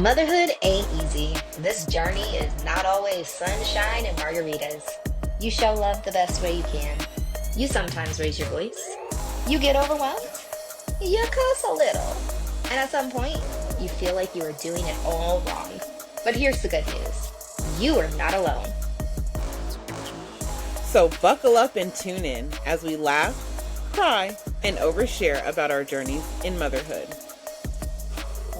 Motherhood ain't easy. This journey is not always sunshine and margaritas. You show love the best way you can. You sometimes raise your voice. You get overwhelmed. You cuss a little. And at some point, you feel like you are doing it all wrong. But here's the good news. You are not alone. So buckle up and tune in as we laugh, cry, and overshare about our journeys in motherhood.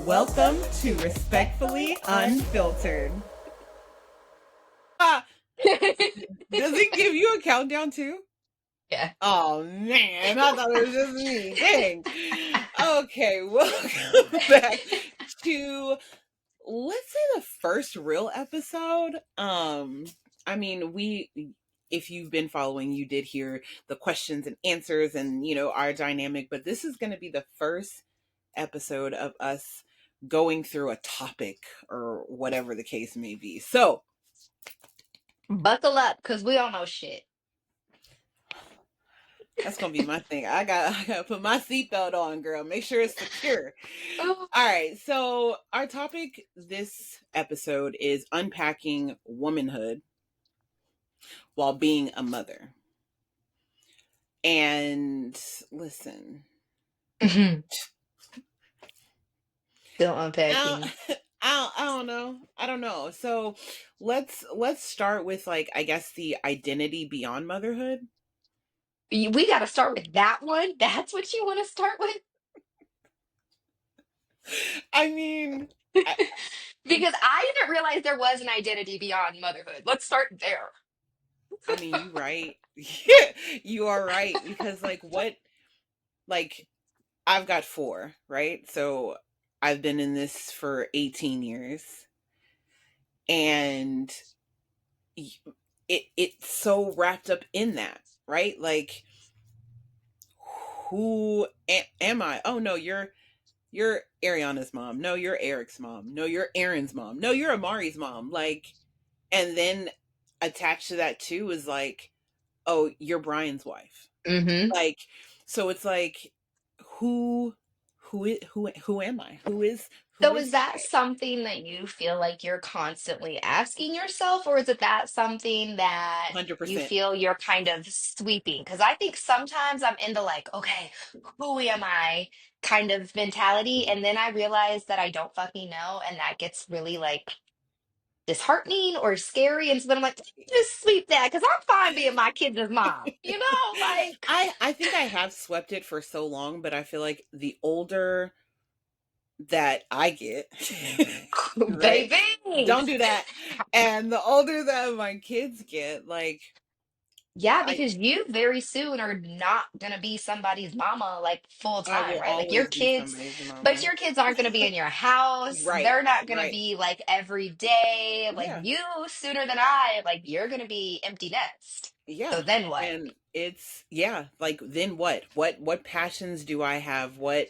Welcome to Respectfully Unfiltered. Ah, does it give you a countdown too? Yeah. Oh man, I thought it was just me. Dang. Okay, welcome back to, let's say, the first real episode. If you've been following, you did hear the questions and answers and our dynamic, but this is going to be the first episode of us going through a topic or whatever the case may be. So Buckle up, because we all know shit. that's gonna be my thing. I gotta put my seatbelt on, girl. Make sure it's secure. Oh. All right. So our topic this episode is unpacking womanhood while being a mother. And listen, Still I unpacking. don't, I don't know. So let's start with, like, I guess, the identity beyond motherhood. We got to start with that one. That's what you want to start with? I mean, I, Because I didn't realize there was an identity beyond motherhood. Let's start there. I mean, you right. You are right, because like I've got four, right? So I've been in this for 18 years, and it's so wrapped up in that, right? Like, who am I? Oh no, you're Ariana's mom. No, you're Eric's mom. No, you're Aaron's mom. No, you're Amari's mom. Like, and then attached to that too is like, oh, you're Brian's wife. Hmm. Like, so it's like, who am I? Who So is is that she? something that you feel like you're constantly asking yourself, or is it that something that you 100%. feel you're kind of sweeping? Because I think sometimes I'm into like, okay, who am I kind of mentality, and then I realize that I don't fucking know, and that gets really like disheartening or scary. And so then I'm like, just sweep that because I'm fine being my kid's mom. Like, I think I have swept it for so long, but I feel like the older that I get, right? baby. Don't do that. And the older that my kids get, like, Yeah, I because you very soon are not gonna be somebody's mama like full I time, will right? Like your always be kids, somebody's but mama. your kids aren't gonna be in your house. Right, They're not gonna right. be like every day. Like Yeah, you, sooner than I, like you're gonna be empty nest. So yeah. then what? And it's, yeah, like, then what? What passions do I have? What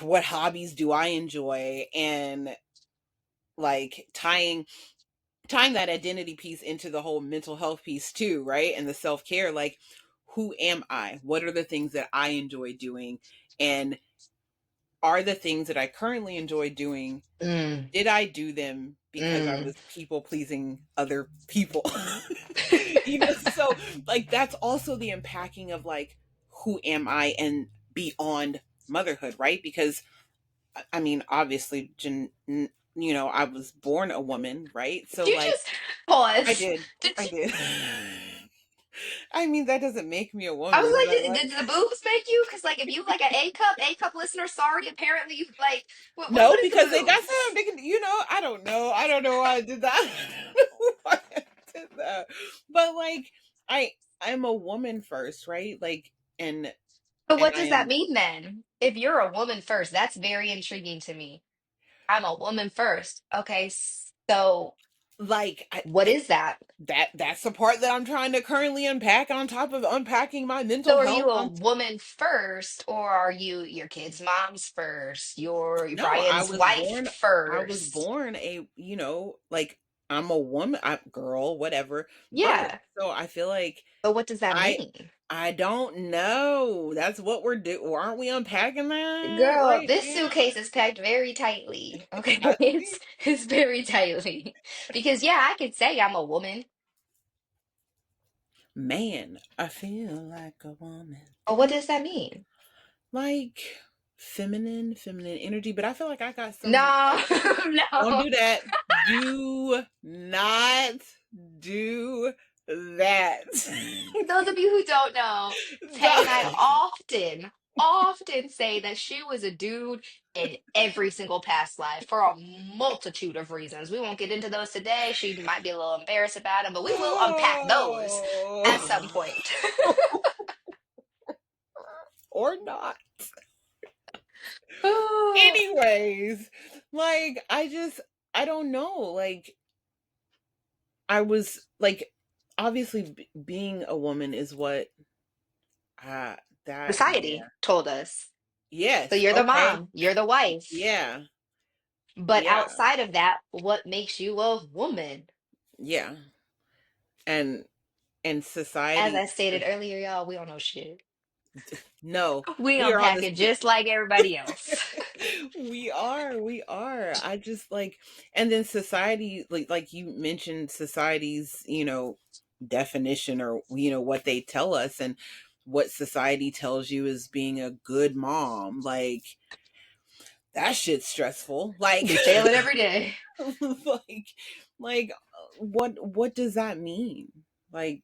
hobbies do I enjoy? And like tying that identity piece into the whole mental health piece too, right? And the self-care, like, who am I? What are the things that I enjoy doing? And are the things that I currently enjoy doing, Mm, did I do them because I mm. was people pleasing other people? So like, that's also the unpacking of, like, who am I and beyond motherhood, right? Because I mean, obviously, I was born a woman, right? Did So, you like, just I pause? did. Did I you? did. I mean, that doesn't make me a I was woman, but like, did like, the boobs make you? Because like, if you like an A cup listener, sorry. Apparently, you like what no, is the because they got boobs? some. They can, I don't know. I don't know why I did that. I don't know why I did that. But like, I I'm a woman first, right? Like, and But and what I does that am, mean then? If you're a woman first, that's very intriguing to me. I'm a woman first. Okay, so like, what is that? that's the part that I'm trying to currently unpack, on top of unpacking my mental So are health. you a woman first, or are you your kid's mom's first? Your No, I Brian's was wife born I was first? born like, I'm a woman, girl, whatever, birth. Yeah. So I feel like But what does that I mean? I don't know. That's what we're doing. Aren't we unpacking that Girl, right this now? suitcase is packed very tightly. Okay, I it's think, it's very tightly. Because yeah, I could say I'm a woman, man, I feel like a woman. but what does that mean? Like feminine energy, but I feel like I got some No, like don't no. do that. Do not do that. Those of you who don't know, Tay and I often say that she was a dude in every single past life for a multitude of reasons. We won't get into those today. She might be a little embarrassed about them, but we will unpack those at some Oh. point. Or not. Anyways, like I don't know. Like I was like obviously being a woman is what uh that yeah. Society told us. So Yes. you're the Okay. mom, you're the wife. Yeah. But Yeah. outside of that, what makes you a woman? Yeah. And As society I stated earlier, y'all, we don't know shit. no, We we are on unpack this it just like everybody else. we are. I just like and then society like you mentioned society's, definition or what they tell us and what society tells you is being a good mom. Like that shit's stressful. Like Be failing every day. like what does that mean? Like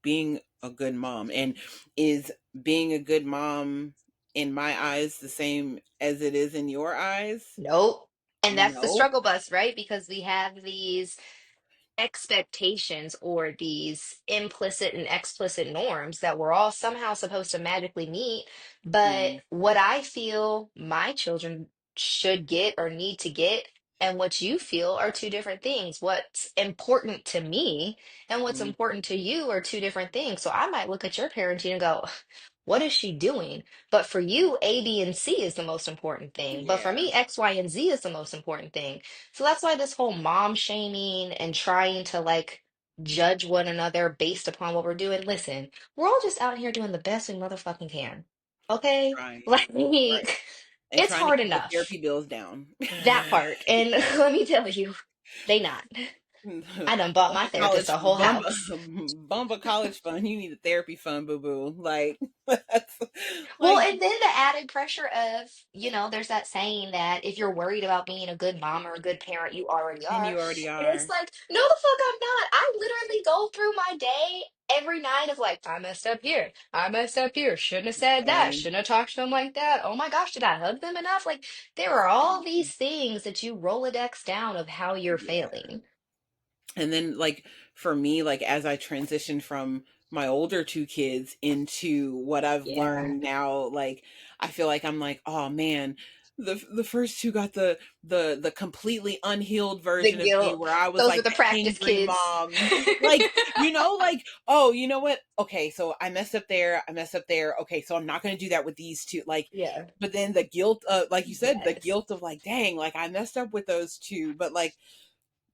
being a good mom and is being a good mom in my eyes the same as it is in your eyes? Nope. And that's the No. struggle bus, right? Because we have these expectations or these implicit and explicit norms that we're all somehow supposed to magically meet. But Mm, what I feel my children should get or need to get, and what you feel are two different things. What's important to me and what's mm, important to you are two different things. So I might look at your parenting and go, what is she doing? But for you, A, B, and C is the most important thing. But for yeah, me, X, Y, and Z is the most important thing. So that's why this whole mom shaming and trying to like judge one another based upon what we're doing. Listen, we're all just out here doing the best we motherfucking can. Okay? trying, Like, right, and it's trying to hard keep the enough. therapy bills down. That part. And let me tell you, they not. I done bought my therapist a whole house. Bump a college fund. You need a therapy fund, boo boo. Like that's Well, like, and then the added pressure of, there's that saying that if you're worried about being a good mom or a good parent, you already and are. you already And it's are. like, no, the fuck, I'm not. I literally go through my day every night of like, I messed up here. I messed up here. Shouldn't have said that. Same, Shouldn't have talked to them like that. Oh my gosh, did I hug them enough? Like, there are all these same. things that you Rolodex down of how you're Yeah. failing. And then like for me, like as I transitioned from my older two kids into what I've Yeah. learned now, like I feel like I'm like, oh man, the first two got the completely unhealed The version of me guilt. where I was Those are like the the practice angry kids. mom. Like, like, oh, you know what? Okay, so I messed up there, I messed up there. Okay, so I'm not gonna do that with these two. Like, Yeah. but then the guilt, like you said, the Yes. guilt of like, dang, like I messed up with those two, but like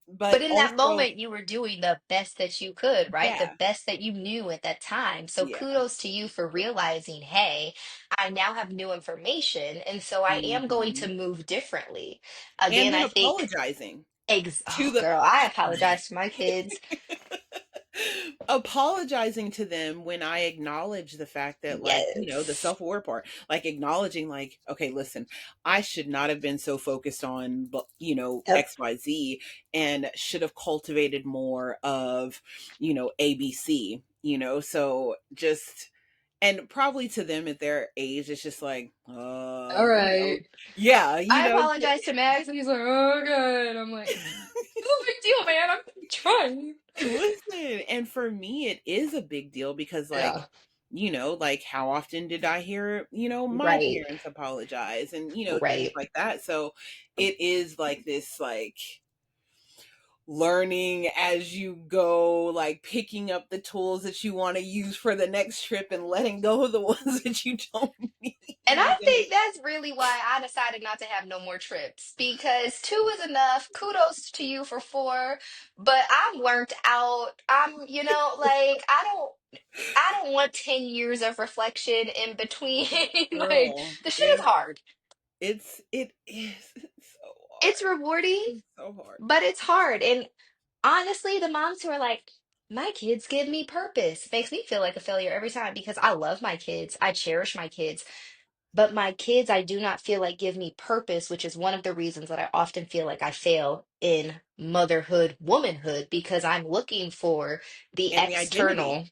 But but in that also moment, you were doing the best that you could, right? The yeah, best that you knew at that time. So yeah, kudos to you for realizing, hey, I now have new information. And so I am going to mhm, move differently. and Again, then I think, apologizing oh, to the girl, I apologize to my kids. apologizing to them when I acknowledge the fact that like, the Yes. self-aware part, like acknowledging like, okay, listen, I should not have been so focused on, Yep. XYZ and should have cultivated more of, ABC, so just and probably to them at their age, it's just like, All right. yeah, I apologize to Max, and he's like, oh, God. I'm like, no big deal, man. I'm trying. listen, and for me, it is a big deal because, like, Yeah. like how often did I hear, my Right. parents apologize and, things Right. like that. So it is like this, like, learning as you go, like picking up the tools that you want to use for the next trip and letting go of the ones that you don't And I need. And think that's really why I decided not to have no more trips because two is enough. Kudos to you for four, but I'm burnt out. Like I don't want 10 years of reflection in between. Like girl, the shit is hard. it is it's so It's hard. rewarding, It's so hard. but it's hard. And honestly, the moms who are like, my kids give me purpose makes me feel like a failure every time because I love my kids. I cherish my kids. But my kids, I do not feel like give me purpose, which is one of the reasons that I often feel like I fail in motherhood, womanhood, because I'm looking for the And external.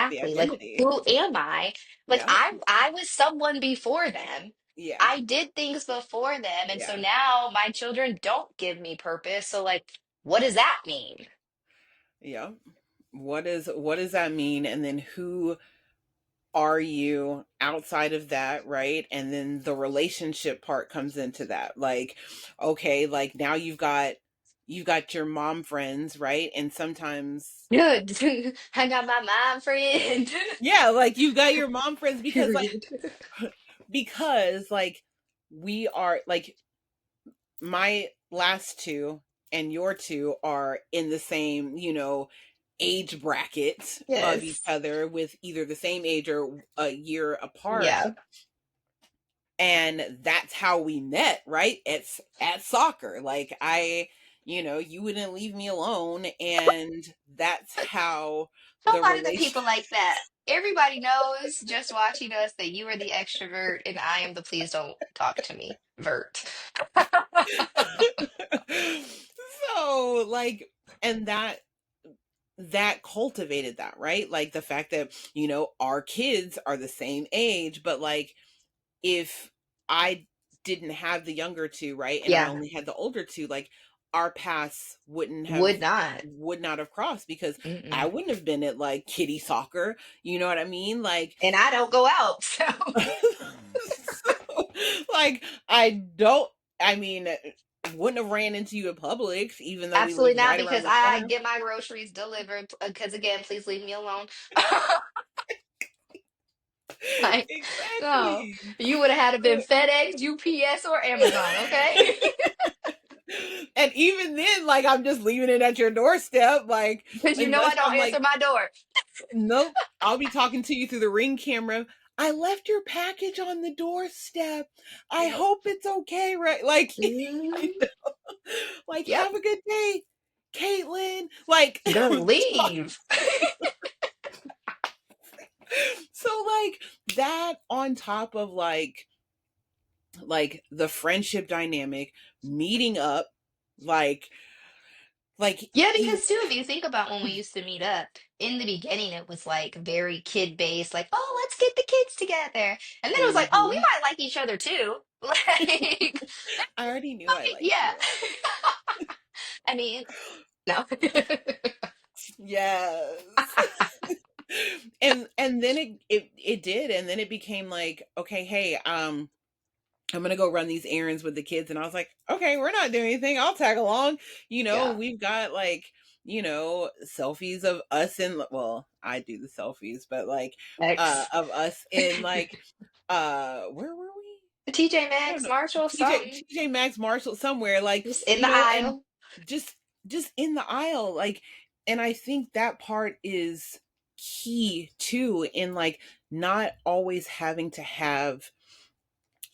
the Exactly. Like, identity. who am I? Like, Yeah. I was someone before them. Yeah. I did things before them. And so Yeah. now my children don't give me purpose. So, like, what does that mean? Yeah. What does that mean? And then who are you outside of that, right? And then the relationship part comes into that. Like, okay, like now you've got your mom friends, right? And sometimes Good. I got my mom friend. yeah, like you've got your mom friends Period. because like we are like my last two and your two are in the same, age bracket of each Yes. other with either the same age or a year apart. Yeah. And that's how we met, right? It's at soccer. Like you wouldn't leave me alone, and that's how Don't the lie to the relation people like that. Everybody knows just watching us that you are the extrovert and I am the please don't talk to me vert. so like and that cultivated that, right? Like the fact that, our kids are the same age, but like if I didn't have the younger two, right, and I Yeah, only had the older two, like our paths would not. would not have crossed because I Mm-mm. wouldn't have been at like kitty soccer, you know what I mean? Like And I don't go out, so so, like I don't I mean wouldn't have ran into you at Publix even though we absolutely lived not right because around the I corner. get my groceries delivered. Because again, please leave me alone. Like, no, Exactly. you would have had to been FedEx, UPS, or Amazon, okay? And even then, like I'm just leaving it at your doorstep, like Because you know I unless don't I'm answer like, my door. nope, I'll be talking to you through the Ring camera. I left your package on the doorstep. I Yep. hope it's okay, right? Like, Mhm. like Yep. have a good day, Caitlin. Like, Girl, leave. so like that on top of like the friendship dynamic, meeting up, like like Yeah, e- because too, if you think about when we used to meet up, in the beginning it was like very kid based, like, oh, let's get the kids together. And then it was like, oh, we mhm. might like each other too. Like, I already knew I liked yeah. you. I mean, no. Yes. And then it did, and then it became like, okay, hey, I'm gonna go run these errands with the kids, and I was like, okay, we're not doing anything. I'll tag along. Yeah. We've got like, selfies of us in well, I do the selfies, but like X. of us in like where were we? TJ I don't Maxx, know. Marshall, something. TJ Maxx Marshall somewhere like, Just in the and aisle. just just in the aisle like, and I think that part is key too in like not always having to have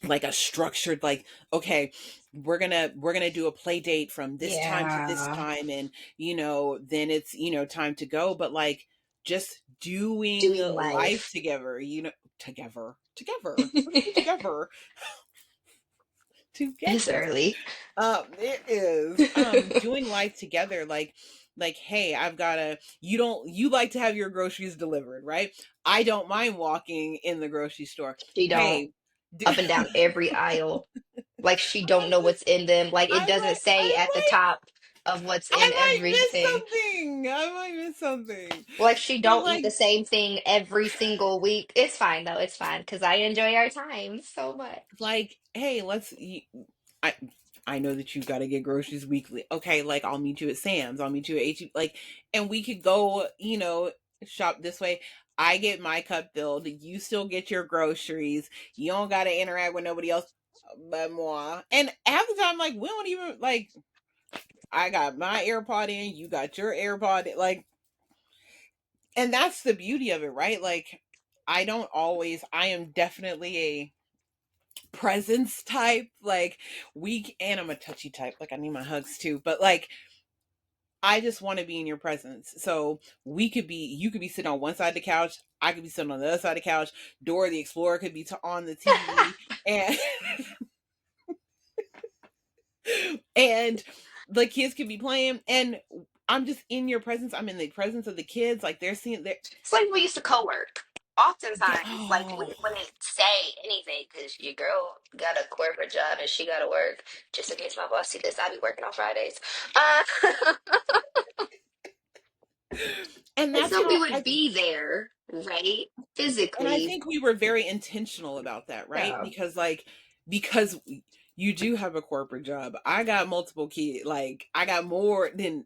like a structured like, okay, we're gonna do a play date from this time to this Yeah. time, and then it's time to go, but like just doing Doing life life. together, together let's do together It's together. early. It is doing life together, like hey, I've got to you like to have your groceries delivered, right? I don't mind walking in the grocery store. She don't. Hey, do, Up and down every aisle. Like she don't know what's in them. Like it doesn't say at the top of what's in I might miss everything. something. I might miss something. Like she But don't eat like the same thing every single week. It's fine though. It's fine because I enjoy our time so much. hey, let's I know that you got to get groceries weekly. Okay, like I'll meet you at Sam's. I'll meet you at HEB. Like, and we could go, shop this way. I get my cup filled. You still get your groceries. You don't got to interact with nobody else but moi. And half the time, like, we don't even, like, I got my AirPod in, you got your AirPod in. Like, and that's the beauty of it, right? Like, I am definitely a presence type, like weak, and I'm a touchy type. Like, I need my hugs too. But like, I just want to be in your presence. So you could be sitting on one side of the couch. I could be sitting on the other side of the couch. Dora the Explorer could be on the TV, and and the kids could be playing, and I'm just in your presence. I'm in the presence of the kids. Like, they're seeing that. It's like we used to co-work. Yeah. Oftentimes, like we Oh. wouldn't say anything because your girl got a corporate job and she got to work. Just in case my boss see this, I be working on Fridays. Uh, And and that's so we how would be there, right? and I Physically. think we were very intentional about that, right? Yeah. Because you do have a corporate job. I got multiple kids. Like, I got more than,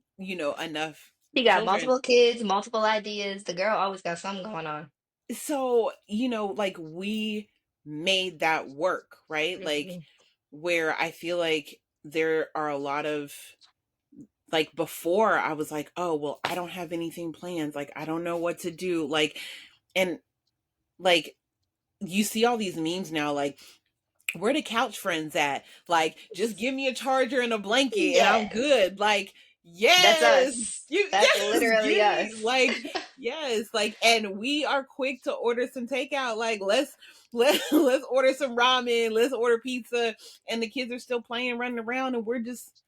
enough She got children. multiple kids, multiple ideas. The girl always got something going on. So, like, we made that work, right? Like, Mhm. where I feel like there are a lot of, like, before I was like, oh, well, I don't have anything planned. Like, I don't know what to do. Like, and like, you see all these memes now, like, where the couch friends at? Like, just give me a charger and a blanket and I'm Yes. good. Like, That's yes, us. you, That's yes, literally give me, us. like, yes, like, and we are quick to order some takeout. Like, let's order some ramen, let's order pizza, and the kids are still playing, running around, and we're just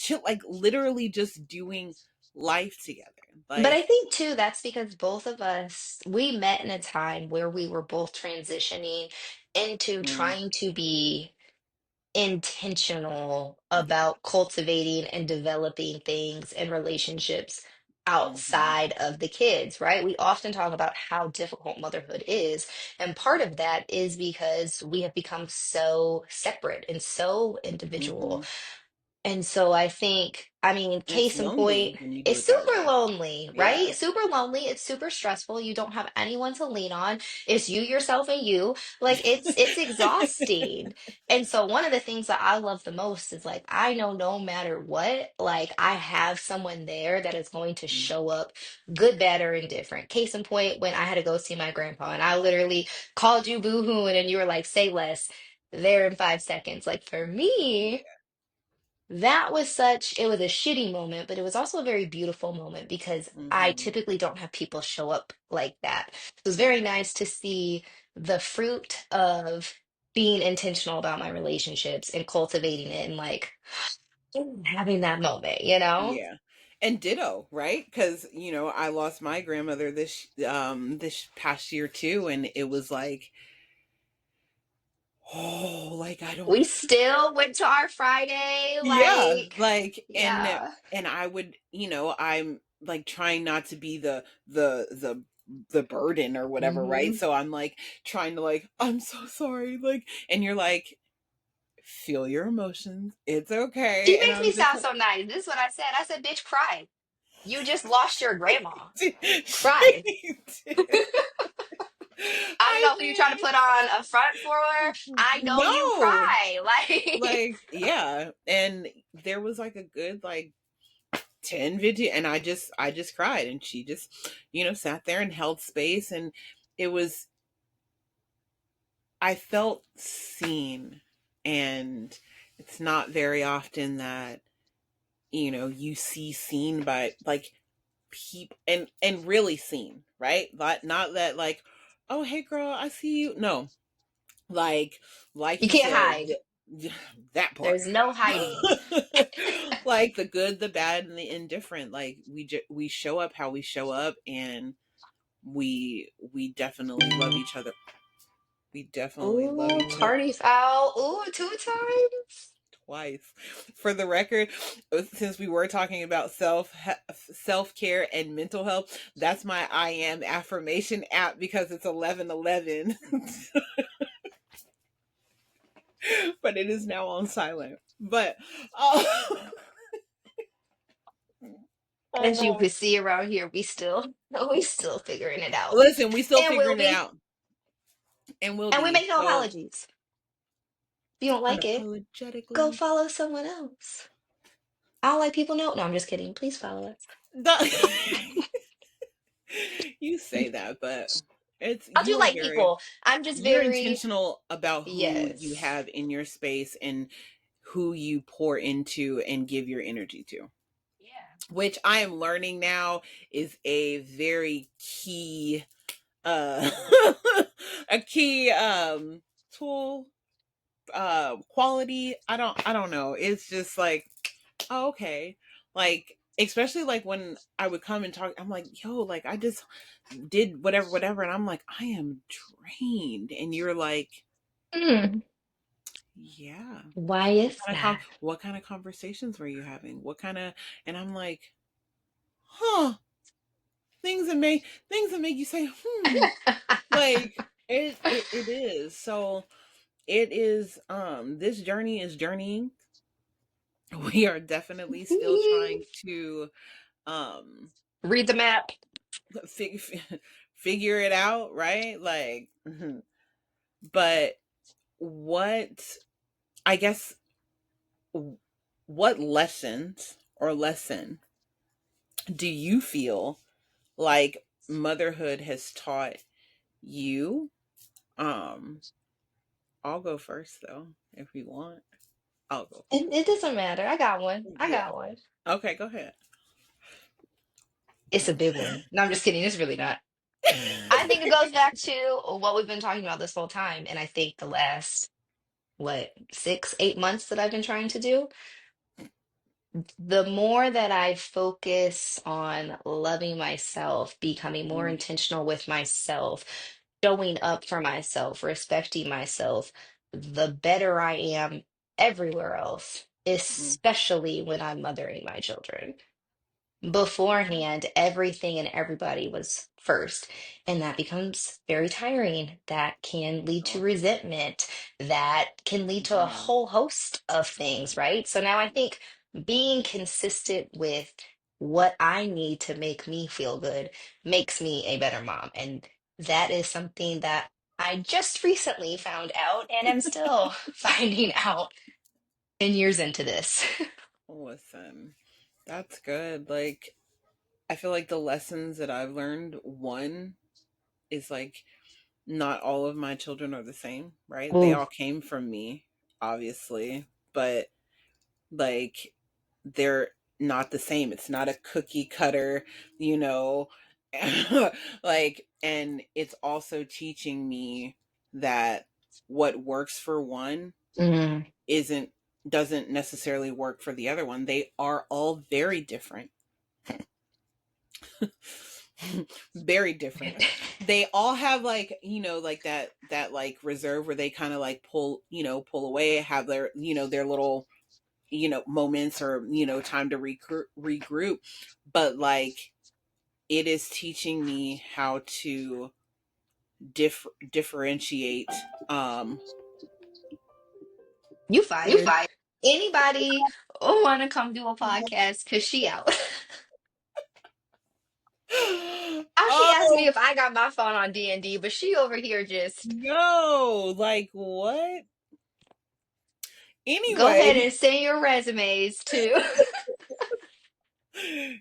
chill, like, literally just doing life together. But I Like, think too, that's because both of us, we met in a time where we were both transitioning into mm, trying to be intentional yeah, about cultivating and developing things and relationships hmm, outside of the kids, right? We often talk about how difficult motherhood is. And part of that is because we have become so separate and so individual. hmm. And so I think, I mean, And it's case in point, lonely when you do it's it that super way. lonely, Yeah. right? Super lonely. It's super stressful. You don't have anyone to lean on. It's you, yourself, and you. Like it's exhausting. And so one of the things that I love the most is like I know no matter what, like I have someone there that is going to Mm, show up good, bad, or indifferent. Case in point, when I had to go see my grandpa and I literally called you boo-hooing and you were like, say less, there in 5 seconds. Like for me, that was it was a shitty moment, but it was also a very beautiful moment because I mhm. typically don't have people show up like that. It was very nice to see the fruit of being intentional about my relationships and cultivating it and like having that moment, you know? Yeah. And ditto, right? Because, I lost my grandmother this past year too, and it was like, oh, like, I don't. We still went to our Friday, Yeah, like, like, yeah. and I would, I'm like trying not to be the burden or whatever, right? Hmm. So I'm like trying to, like, I'm so sorry, like, and you're like, feel your emotions, it's okay. She And makes I'm me just sound like, so nice. This is what I said. I said, bitch, cry. You just lost your grandma. Cry. she did. I don't I know who you're trying to mean, put on a front for her. I know you no, cry. Like, like, yeah. And there was like a good, like, 10 video, and I just cried, and she just, sat there and held space, and it was, I felt seen. And it's not very often that, you see seen by, like, people, and really seen, right? Not that, like, oh, hey girl, I see you. No, like you you can't said, hide. that part. There's no hiding. Like, the good, the bad, and the indifferent. Like, we show up how we show up, and we definitely love each other. We definitely love Ooh, each other. party foul. Ooh, 2 times. Twice. For the record, since we were talking about self-care and mental health, that's my I am affirmation app, because it's 11/11. but it is now on silent. But uh, As you can see around here, we still figuring it out. listen, we still And we'll figuring it be. out, and will And we be. make no So apologies. If you don't like it, go unapologetically. follow someone else. I don't like people know. No, I'm just kidding. Please follow us. You say that, but it's I do like people. I'm just you're very, intentional about who you yes. have in your space and who you pour into and give your energy to, Yeah. which I am learning now is a very key uh a key tool, quality. I don't know. It's just like, oh, okay. Like, especially like when I would come and talk, I'm like, yo, like I just did whatever, whatever. And I'm like, I am drained. And you're like, Hmm. yeah. Why is that? What kind of conversations were you having? What kind of, and I'm like, huh, things that make you say, like it is. So it is, this journey is journeying. We are definitely still trying to um Read the map. fig- figure it out, right? Like, but what, I guess, what lessons or lesson do you feel like motherhood has taught you? Um, I'll go first though, if you want. I'll go It doesn't matter. I got one. I Yeah. got one. Okay, go ahead. It's a big one. No, I'm just kidding. It's really not. I think it goes back to what we've been talking about this whole time. And I think the last, what, 6, 8 months that I've been trying to do, the more that I focus on loving myself, becoming more Mm, intentional with myself, showing up for myself, respecting myself, the better I am everywhere else, mm, especially when I'm mothering my children. Beforehand, everything and everybody was first, and that becomes very tiring. That can lead to awesome. resentment. That can lead to a Yeah. whole host of things, right? So now I think being consistent with what I need to make me feel good makes me a better mom. And that is something that I just recently found out and am still finding out 10 years into this. Listen, that's good. Like, I feel like the lessons that I've learned, one is like, not all of my children are the same, right? They Ooh. all came from me, obviously, but like they're not the same. It's not a cookie cutter, you know. Like, and it's also teaching me that what works for one Mm. isn't doesn't necessarily work for the other one. They are all very different. Very different. They all have, like, like that like reserve where they kind of like pull away, have their, their little, moments, or time to regroup. But like, it is teaching me how to differentiate. um You You fired. fight. Anybody want to come do a podcast? Cause she out. How she asked me Oh if I got my phone on D&D, but she over here just no, like what? go ahead Anyway. and send your resumes to.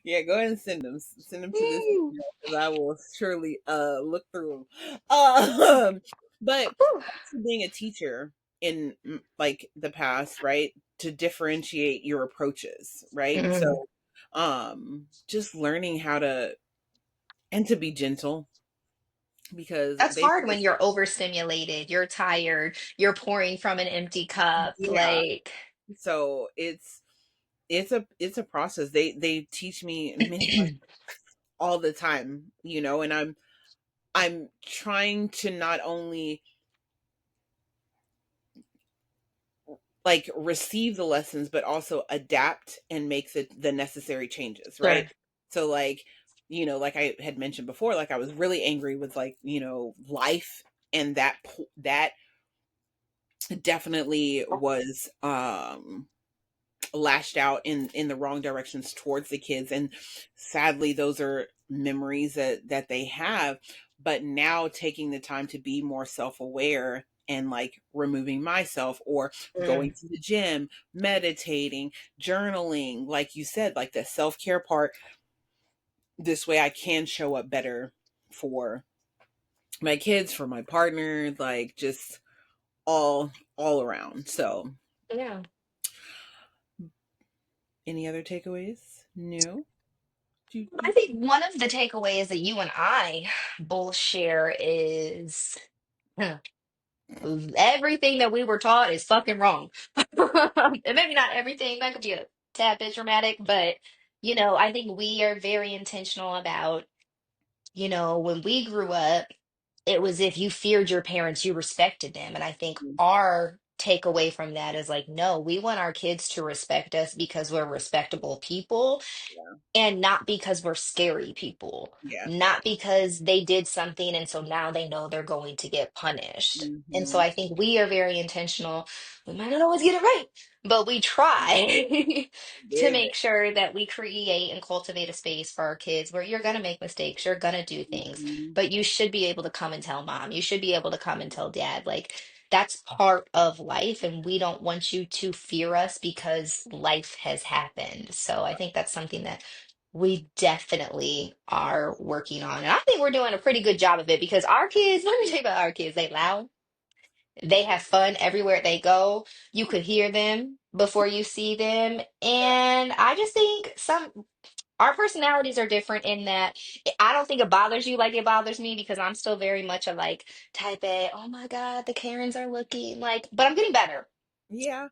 Yeah, go ahead and send them. Send them to this Whew. email, because I will surely look through them. But also being a teacher in, like, the past, right? To differentiate your approaches, right? Mm. So just learning how to, and to be gentle, because That's they hard say, when you're overstimulated, you're tired, you're pouring from an empty cup. yeah. Like, So it's a process. They teach me many lessons all the time, and I'm trying to not only like receive the lessons, but also adapt and make the necessary changes, right? sure. So like, like I had mentioned before, like I was really angry with, like, life, and that definitely was lashed out in the wrong directions towards the kids, and sadly those are memories that they have. But now taking the time to be more self-aware and like removing myself or going Mm, to the gym, meditating, journaling, like you said, like the self-care part, this way I can show up better for my kids, for my partner, like just all around. So yeah. any other takeaways? No. Do, I do. think one of the takeaways that you and I both share is huh, everything that we were taught is fucking wrong. And maybe not everything, that could be a tad bit dramatic, but I think we are very intentional about, when we grew up, it was if you feared your parents, you respected them. And I think our takeaway from that is like, no, we want our kids to respect us because we're respectable people Yeah. and not because we're scary people, Yeah. not because they did something and so now they know they're going to get punished. And so Mhm. I think we are very intentional. We might not always get it right, but we try to Did make it. sure that we create and cultivate a space for our kids where you're going to make mistakes, you're going to do things, Mhm. but you should be able to come and tell mom. You should be able to come and tell dad. Like, that's part of life, and we don't want you to fear us because life has happened. So I think that's something that we definitely are working on. And I think we're doing a pretty good job of it because our kids, let me tell you about our kids, they loud. They have fun everywhere they go. You could hear them before you see them. Yeah. And I just think our personalities are different in that I don't think it bothers you like it bothers me because I'm still very much a like type A, oh my God, the Karens are looking like, but I'm getting better. Yeah.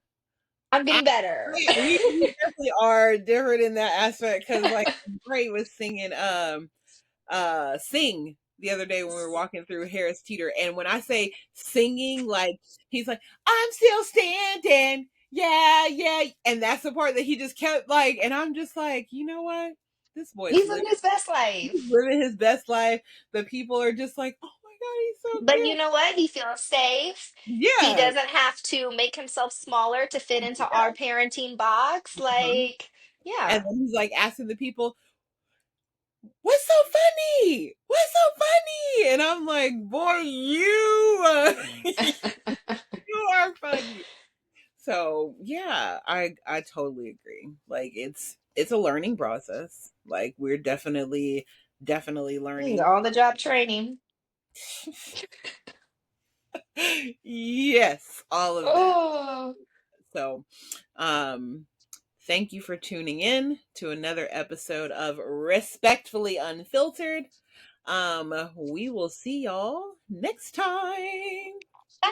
I'm I, getting better. we definitely are different in that aspect because like Bray was singing Sing the other day when we were walking through Harris Teeter, and when I say singing, like he's like, I'm still standing, yeah, yeah, and that's the part that he just kept like, and I'm just like, you know what, this boy's He's living, living his best he's life. living his best life. The people are just like, oh my god, he's so But you cute. know what? He feels safe. He Yeah, doesn't have to make himself smaller to fit into yeah. our parenting box. Uh-huh. Like, And yeah. then he's like asking the people, what's so funny? What's so funny? And I'm like, boy, you are funny. So yeah, I totally agree. Like it's a learning process. Like we're definitely learning. On the job training. Yes, all of that. Oh, So, um, thank you for tuning in to another episode of Respectfully Unfiltered. We will see y'all next time. bye.